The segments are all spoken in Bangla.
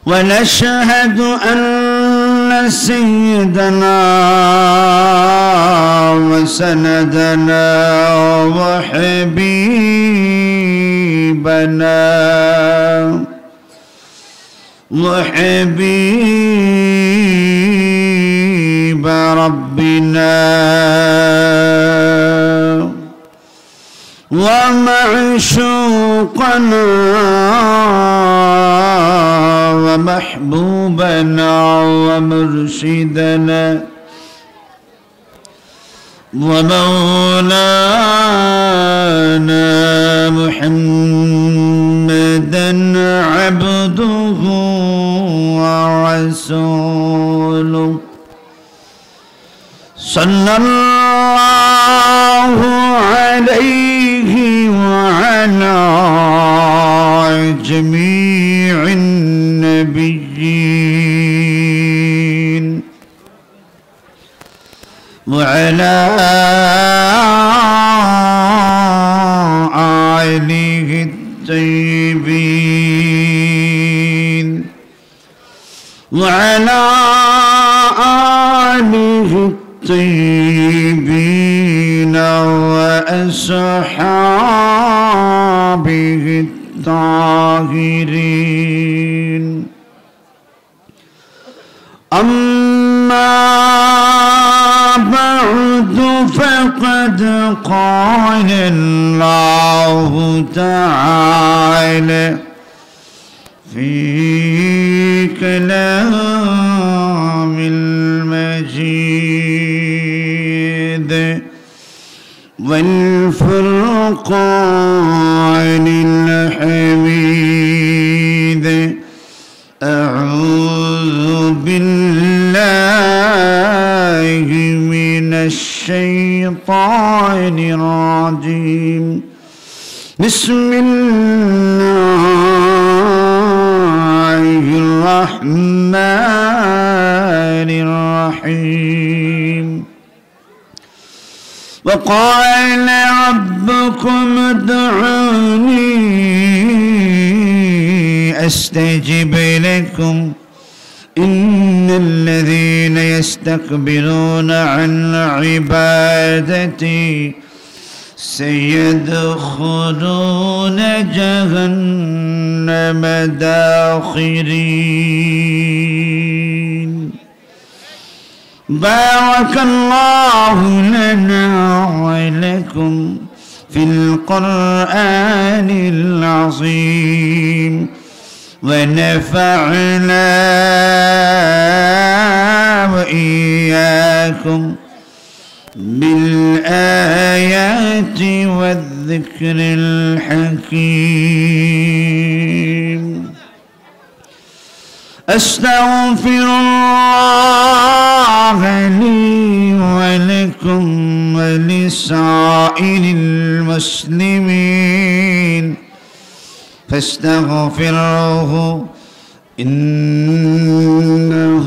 ونشهد أن سيدنا وسندنا وحبيبنا وحبيب ربنا ومعشوقنا ومحبوبنا ومرشدنا ومولانا محمدا عبده ورسوله صلى الله عليه وعلى جميع النبيين وعلى آله الطيبين وعلى آله الطيبين وأصحابه الطاهرين أما بعد فقد قال الله تعالى في كلام المجيد والفرقان الحميد أعوذ بالله من الشيطان الرجيم بسم الله الرحمن الرحيم وقال ربكم ادعوني أستجب لكم إن الذين يستكبرون عن عبادتي سيدخلون جهنم داخرين بارك الله لنا ولكم في القرآن العظيم ونفعنا وإياكم بالآيات والذكر الحكيم أستغفر الله لي ولكم ولسائر المسلمين فاستغفروه إنه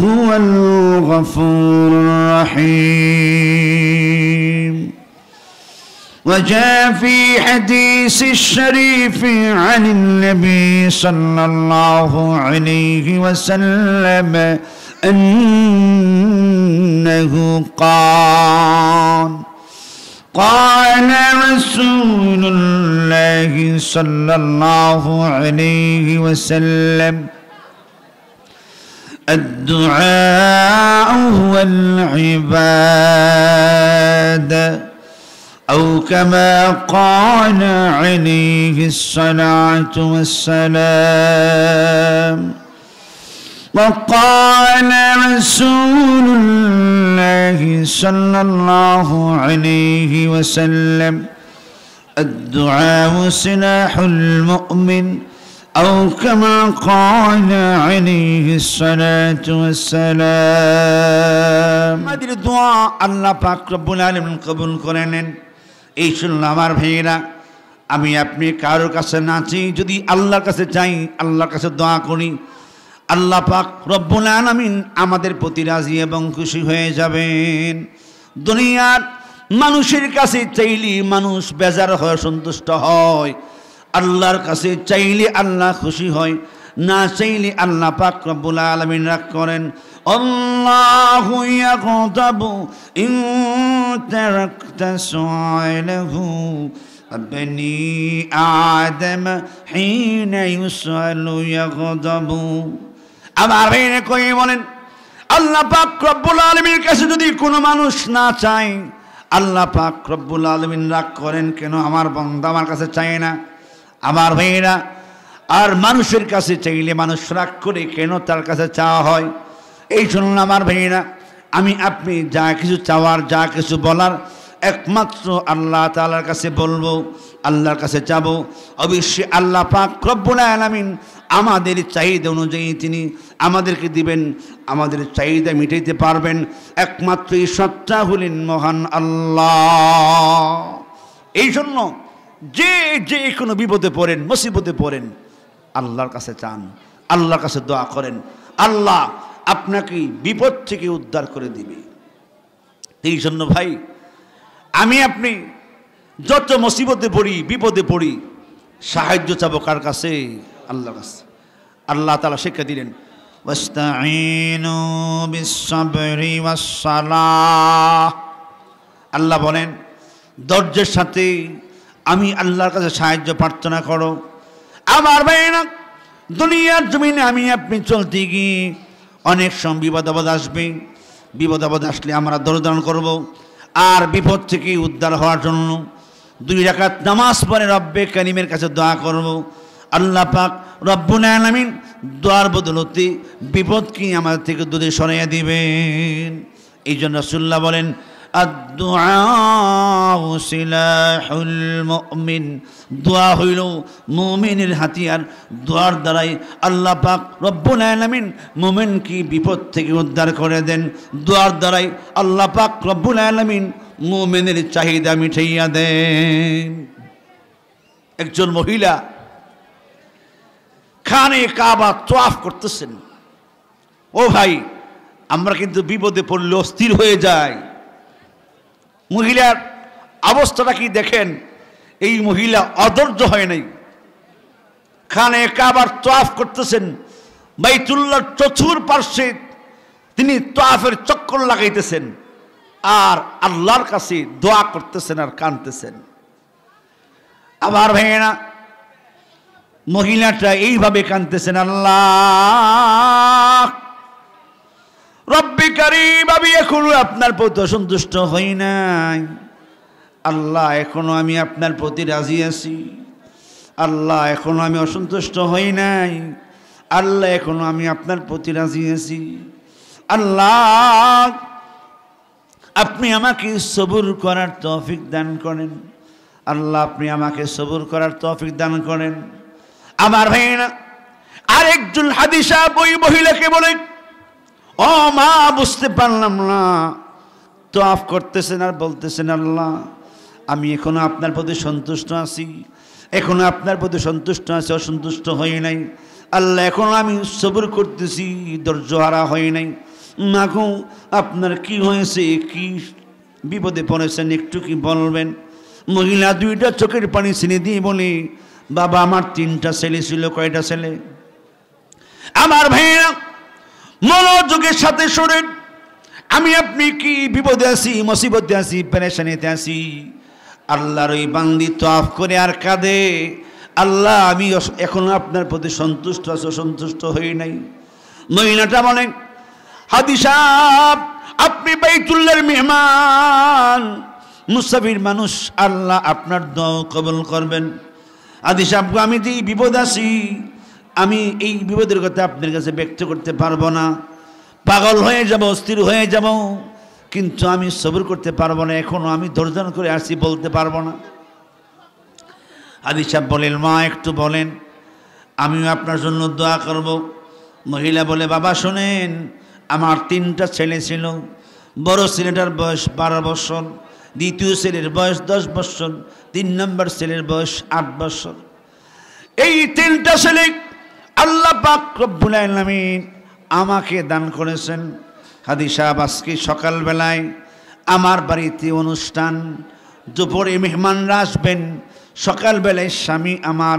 هو الغفور الرحيم وجاء في حديث الشريف عن النبي صلى الله عليه وسلم أنه قال رسول الله صلى الله عليه وسلم الدعاء هو العبادة أو كما قال عليه الصلاة والسلام وقال رسول الله صلى الله عليه وسلم الدعاء سلاح المؤمن أو كما قال عليه الصلاة والسلام আমাদের দোয়া আল্লাহ পাক রব্বুল আলামিন কবুল করে নেন। এই শুনলাম আমার ভাইয়েরা, আমি আপনি কারোর কাছে না চাই, যদি আল্লাহর কাছে চাই, আল্লাহর কাছে দোয়া করি, আল্লাহ পাক রব্বুল আলামিন আমাদের প্রতি রাজি এবং খুশি হয়ে যাবেন। দুনিয়ার মানুষের কাছে চাইলে মানুষ বেজার হয়, সন্তুষ্ট হয়, আল্লাহর কাছে চাইলে আল্লাহ খুশি হয়। না চাইলে আল্লাহ পাক রব্বুল আলামিন রাগ করেন। আল্লাহু ইয়াগদাবু ইন তারাকতা সুআলাহু বনি আদম হিনা ইউসালু ইয়াগদাবু। আমার ভাইরা কই বলেন আল্লাহ পাক রব্বুল আলামিনের কাছে যদি কোনো মানুষ না চায়, আল্লাহ পাক রব্বুল আলামিন রাগ করেন কেন? আমার বান্দা আমার কাছে চায় না। আমার ভাইরা, আর মানুষের কাছে চাইলে মানুষ রাগ করে কেন? তার কাছে চাওয়া হয়। এই শুনুন আমার ভাইরা, আমি আপনি যা কিছু চাওয়ার, যা কিছু বলার একমাত্র আল্লাহ তাআলার কাছে বলবো, আল্লাহর কাছে চাবো। অবশ্যই আল্লাহ পাক রব্বুল আলামিন আমাদের চাহিদা অনুযায়ী তিনি আমাদেরকে দিবেন, আমাদের চাহিদা মিটাইতে পারবেন। একমাত্র এই সত্তা হলেন মহান আল্লাহ। এই জন্য যে কোনো বিপদে পড়েন, মুসিবতে পড়েন, আল্লাহর কাছে চান, আল্লাহর কাছে দোয়া করেন, আল্লাহ আপনাকে বিপদ থেকে উদ্ধার করে দিবে। এই জন্য ভাই, আমি আপনি যত মুসিবতে পড়ি, বিপদে পড়ি, সাহায্য চাবো কার কাছে? আল্লাহর কাছে। আল্লাহ তাআলা শিক্ষা দিলেন, ওয়াস্তাঈনু বিস-সাবরি ওয়াস-সালাহ। আল্লাহ বলেন ধৈর্যের সাথে আমি আল্লাহর কাছে সাহায্য প্রার্থনা করো। আমার ভাইরা, দুনিয়ার জমিনে আমি আপনি চলতে গিয়ে অনেক সময় বিপদ আপদ আসবে। বিপদ আপদ আসলে আমরা ধৈর্য ধারণ করব, আর বিপদ থেকে উদ্ধার হওয়ার জন্য 2 রাকাত নামাজ পড়ে রব্বে কারিমের কাছে দোয়া করব। আল্লাহ পাক রব্বুল আলামিন দোয়ার বদলতে বিপদকে আমাদের থেকে দূরে সরাইয়া দিবেন। এই জন্য রাসূলুল্লাহ বলেন, আদ-দুআউ সিলাহুল মুমিন। দোয়া হইল মুমিনের হাতিয়ার। দোয়ার দ্বারাই আল্লাহ পাক রব্বুল আলামিন মুমিনকে বিপদ থেকে উদ্ধার করে দেন। দোয়ার দ্বারাই আল্লাহ পাক রব্বুল আলামিন মুমিনের চাহিদা মিটাইয়া দেন। একজন মহিলা খানে কাবা তওয়াফ করতেছেন। ও ভাই, আমরা কিন্তু বিপদে পড়লে অস্থির হয়ে যাই। মহিলার অবস্থাটা কি দেখেন? এই মহিলা অধৈর্য হয় নাই, খানে কাবার তওয়াফ করতেছেন, বাইতুল্লাহর চতুর পার্শ্বে তিনি তওয়াফের চক্কর লাগাইতেছেন, আর আল্লাহর কাছে দোয়া করতেছেন আর কাঁদতেছেন। আবার ভাইয়েরা, মহিলাটা এইভাবে কাঁদতেছেন, আল্লাহ রব্বি কারীম, আমি এখনো আপনার প্রতি অসন্তুষ্ট হই নাই। আল্লাহ এখনো আমি আপনার প্রতি রাজি আছি। আল্লাহ এখনো আমি অসন্তুষ্ট হই নাই। আল্লাহ এখনো আমি আপনার প্রতি রাজি আছি। আল্লাহ আপনি আমাকে সবুর করার তৌফিক দান করেন। আল্লাহ আপনি আমাকে সবুর করার তৌফিক দান করেন। আমার ভাইরা, আরেকজন হাদিসা ওই মহিলাকে বলে, ও মা, বুঝতে পারলাম না, তওয়াফ করতেছেন আর বলতেছেন, আল্লাহ আমি এখনো আপনার প্রতি সন্তুষ্ট আছি, এখনো আপনার প্রতি সন্তুষ্ট আছি, অসন্তুষ্ট হই নাই। আল্লাহ এখনো আমি সবর করতেছি, ধৈর্যহারা হই নাই। মাগো, আপনার কি হয়েছে? কি বিপদে পড়েছেন? একটু কি বলবেন? মহিলা 2টা চোখের পানি ছিনে দিয়ে বলে, বাবা আমার 3টা ছেলে ছিল। কয়টা ছেলে? আমার ভাইয়েরা, মনোযোগের সাথে শোনেন, আমি আপনি কি বিপদে আছি, মুসিবতে আছি, পেরেশানিতে আছি। আল্লাহর ওই বান্দি তওয়াফ করে আর কাঁদে, আল্লাহ আমি এখনো আপনার প্রতি সন্তুষ্ট আছি, অসন্তুষ্ট হই নাই। মহিলাটা বলেন, হাদি সাহেব, আপনি বাইতুল্লাহর মেহমান, মুসাফির মানুষ, আল্লাহ আপনার দোয়া কবুল করবেন। হাদি সাহেব, আমি যে বিপদ আছি, আমি এই বিপদের কথা আপনার কাছে ব্যক্ত করতে পারবো না, পাগল হয়ে যাব, অস্থির হয়ে যাব, কিন্তু আমি সবর করতে পারবো না, এখনো আমি ধৈর্য করে আসি, বলতে পারবো না। হাদি সাহেব বলেন, মা একটু বলেন, আমিও আপনার জন্য দোয়া করব। মহিলা বলে, বাবা শোনেন, আমার 3টা ছেলে ছিল। বড় ছেলেটার বয়স 12 বছর, দ্বিতীয় ছেলের বয়স 10 বছর, 3 নম্বর ছেলের বয়স 8 বছর। এই 3টা ছেলে আল্লাহ পাক রব্বুল আলামিন আমাকে দান করেছেন। হাদি সাহেব, আজকে সকালবেলায় আমার বাড়িতে অনুষ্ঠান, দুপুরে মেহমানরা আসবেন, সকালবেলায় স্বামী আমার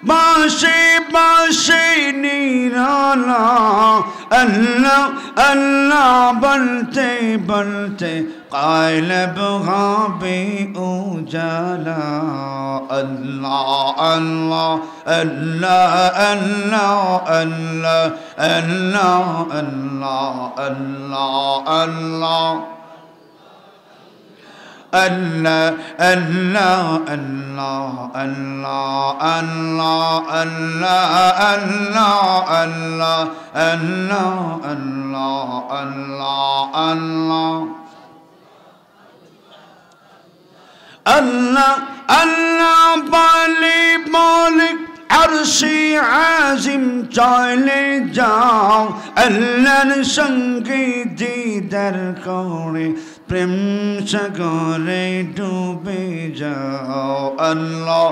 বাঁশে বাঁশে নিরালা আল্লাহ আল্লাহ বলতে বলতে কায়लब হবে উজালা আল্লাহ আল্লাহ আল্লাহ আল্লাহ আল্লাহ আল্লাহ আল্লাহ আল্লাহ আল্লাহ Allah, Allah, Allah, Allah, Allah, Allah, Allah, Allah, Allah, Allah, Allah, Allah, Allah, Bali, Malik, Arshi, Azim, চলে যাও আল্লাহর সঙ্গে দিদার করে প্রেম সাগরে ডুবে যাও আল্লাহ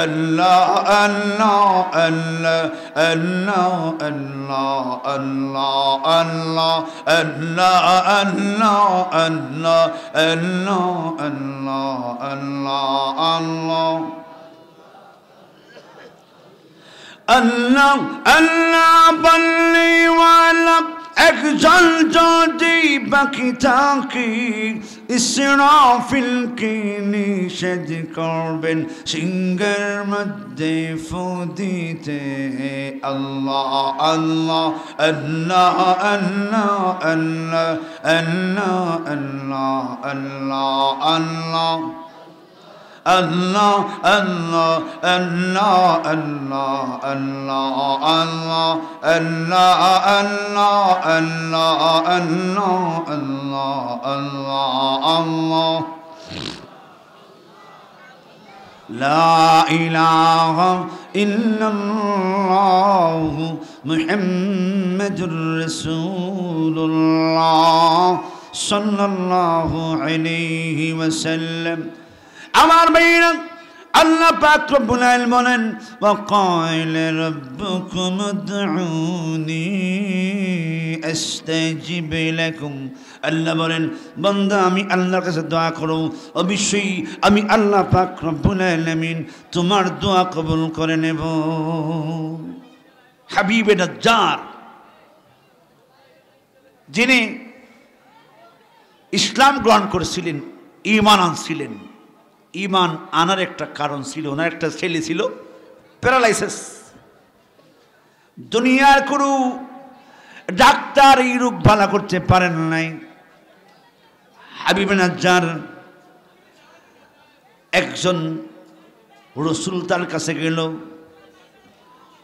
আল্লাহ আল্লাহ আল্লাহ আল্লাহ আল্লাহ আল্লাহ আল্লাহ আল্লাহ আল্লাহ আল্লাহ আল্লাহ আল্লাহ আল্লাহ আল্লাহ আল্লাহ বললেওয়ালা একজন যদি বাকি থাকে ইসরাফিলকে নিষেধ করবেন সিংহের মধ্যে ফু দিতে আল্লাহ আল্লাহ আল্লাহ আল্লাহ আল্লাহ আল্লাহ আল্লাহ আল্লাহ আল্লাহ Allah, Allah, Allah, Allah, Allah, Allah, Allah, Allah, Allah, Allah, Allah. La ilaha illallah Muhammadur Rasulullah sallallahu alayhi wa sallam. আমার ভাইরা আল্লাহ পাক রব্বুল আলামিন বলেন ওয়াকাইলা রাব্বুকুম উদউনি আস্তাজিব লাকুম আল্লাহ বলেন বান্দা আমি আল্লাহর কাছে দোয়া করো অবশ্যই আমি আল্লাহ পাক রব্বুল আলামিন তোমার দোয়া কবুল করে নেব হাবিবে নাজ্জার যিনি ইসলাম গ্রহণ করেছিলেন ঈমান আনছিলেন ঈমান আনার একটা কারণ ছিল ওনার একটা ছেলে ছিল প্যারালাইসিস দুনিয়ার কোনো ডাক্তার এই রোগ ভালো করতে পারেন নাই হাবিবে নাজ্জার একজন রাসূল তার কাছে গেল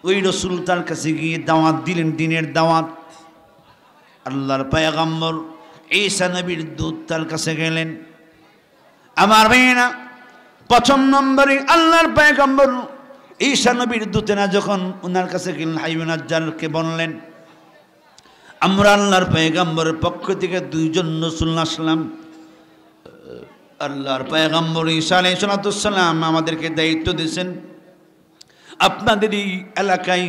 ওই রাসূল তার কাছে গিয়ে দাওয়াত দিলেন দ্বীনের দাওয়াত আল্লাহর পয়গম্বর ঈসা নবীর দূত তার কাছে গেলেন আমার ভাইরা প্রথম নম্বরে আল্লাহর পয়গম্বর ঈসা নবীর দূতেরা যখন ওনার কাছে গেলেন হাবিবে নাজ্জারকে বললেন আমরা আল্লাহর পয়গম্বরের পক্ষ থেকে দুইজন রাসূল আসলাম আল্লাহর পয়গম্বর ঈসা আলাইহিস সালাম আমাদেরকে দায়িত্ব দিয়েছেন আপনাদের এই এলাকায়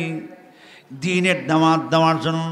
দ্বীনের দাওয়াত দেওয়ার জন্য